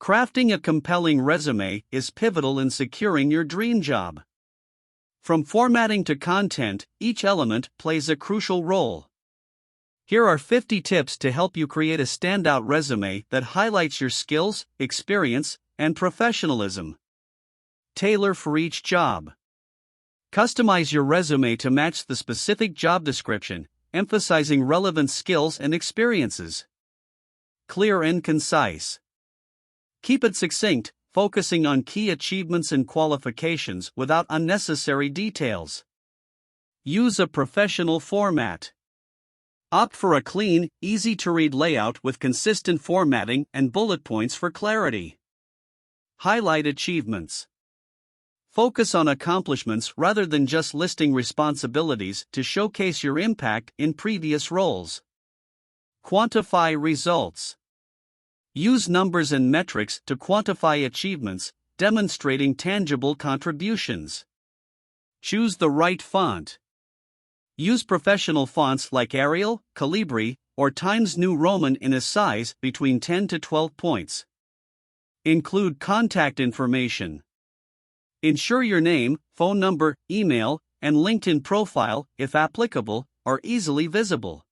Crafting a compelling resume is pivotal in securing your dream job. From formatting to content, each element plays a crucial role. Here are 50 tips to help you create a standout resume that highlights your skills, experience, and professionalism. Tailor for each job. Customize your resume to match the specific job description, emphasizing relevant skills and experiences. Clear and concise. Keep it succinct, focusing on key achievements and qualifications without unnecessary details. Use a professional format. Opt for a clean, easy-to-read layout with consistent formatting and bullet points for clarity. Highlight achievements. Focus on accomplishments rather than just listing responsibilities to showcase your impact in previous roles. Quantify results. Use numbers and metrics to quantify achievements, demonstrating tangible contributions. Choose the right font. Use professional fonts like Arial, Calibri, or Times New Roman in a size between 10 to 12 points. Include contact information. Ensure your name, phone number, email, and LinkedIn profile, if applicable, are easily visible.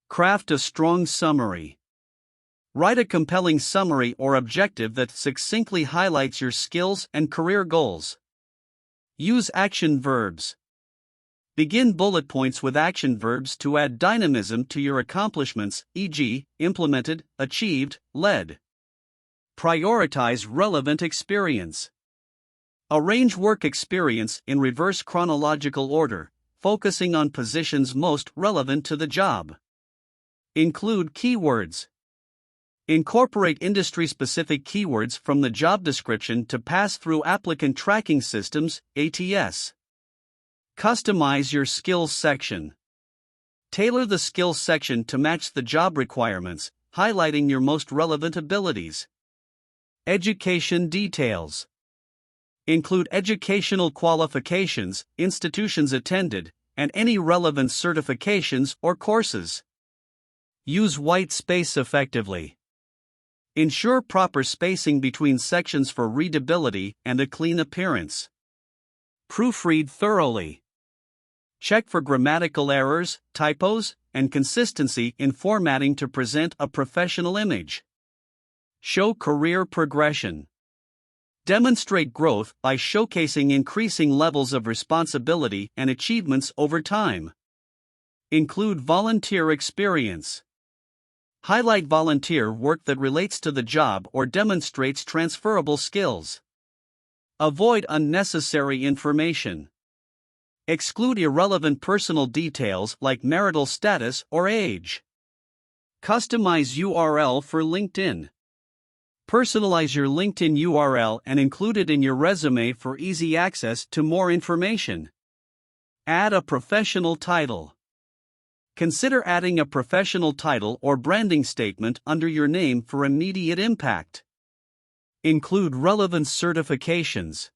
Craft a strong summary. Write a compelling summary or objective that succinctly highlights your skills and career goals. Use action verbs. Begin bullet points with action verbs to add dynamism to your accomplishments, e.g., implemented, achieved, led. Prioritize relevant experience. Arrange work experience in reverse chronological order, focusing on positions most relevant to the job. Include keywords. Incorporate industry-specific keywords from the job description to pass through applicant tracking systems, ATS. Customize your skills section. Tailor the skills section to match the job requirements, highlighting your most relevant abilities. Education details. Include educational qualifications, institutions attended, and any relevant certifications or courses. Use white space effectively. Ensure proper spacing between sections for readability and a clean appearance. Proofread thoroughly. Check for grammatical errors, typos, and consistency in formatting to present a professional image. Show career progression. Demonstrate growth by showcasing increasing levels of responsibility and achievements over time. Include volunteer experience. Highlight volunteer work that relates to the job or demonstrates transferable skills. Avoid unnecessary information. Exclude irrelevant personal details like marital status or age. Customize URL for LinkedIn. Personalize your LinkedIn URL and include it in your resume for easy access to more information. Add a professional title. Consider adding a professional title or branding statement under your name for immediate impact. Include relevant certifications.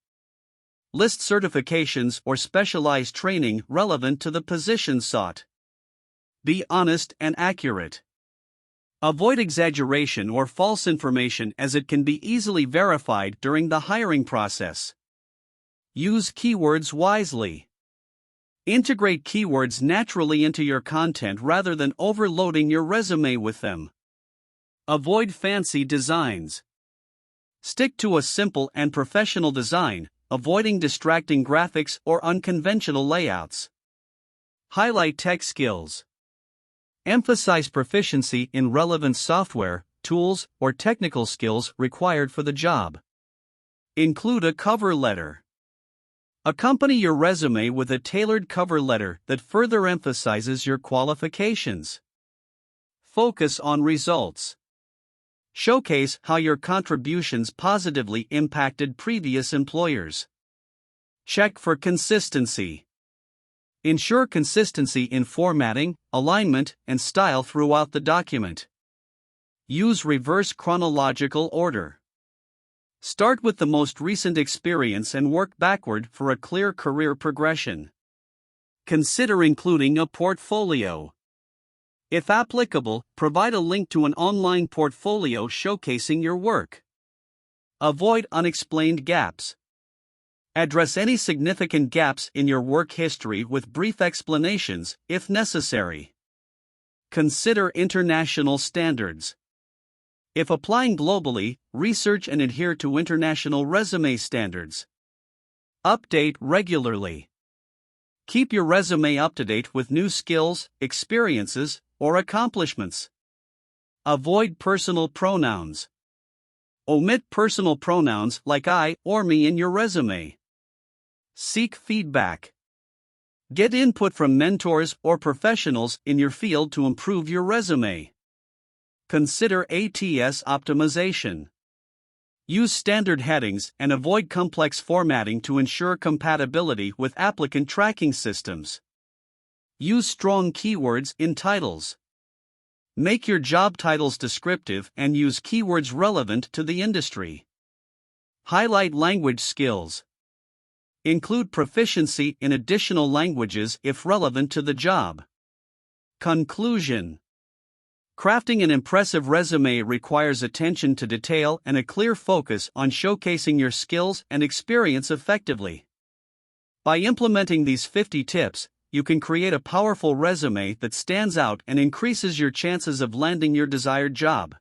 List certifications or specialized training relevant to the position sought. Be honest and accurate. Avoid exaggeration or false information as it can be easily verified during the hiring process. Use keywords wisely. Integrate keywords naturally into your content rather than overloading your resume with them. Avoid fancy designs. Stick to a simple and professional design, avoiding distracting graphics or unconventional layouts. Highlight tech skills. Emphasize proficiency in relevant software, tools, or technical skills required for the job. Include a cover letter. Accompany your resume with a tailored cover letter that further emphasizes your qualifications. Focus on results. Showcase how your contributions positively impacted previous employers. Check for consistency. Ensure consistency in formatting, alignment, and style throughout the document. Use reverse chronological order. Start with the most recent experience and work backward for a clear career progression. Consider including a portfolio. If applicable, provide a link to an online portfolio showcasing your work. Avoid unexplained gaps. Address any significant gaps in your work history with brief explanations, if necessary. Consider international standards. If applying globally, research and adhere to international resume standards. Update regularly. Keep your resume up to date with new skills, experiences, or accomplishments. Avoid personal pronouns. Omit personal pronouns like I or me in your resume. Seek feedback. Get input from mentors or professionals in your field to improve your resume. Consider ATS optimization. Use standard headings and avoid complex formatting to ensure compatibility with applicant tracking systems. Use strong keywords in titles. Make your job titles descriptive and use keywords relevant to the industry. Highlight language skills. Include proficiency in additional languages if relevant to the job. Conclusion. Crafting an impressive resume requires attention to detail and a clear focus on showcasing your skills and experience effectively. By implementing these 50 tips, you can create a powerful resume that stands out and increases your chances of landing your desired job.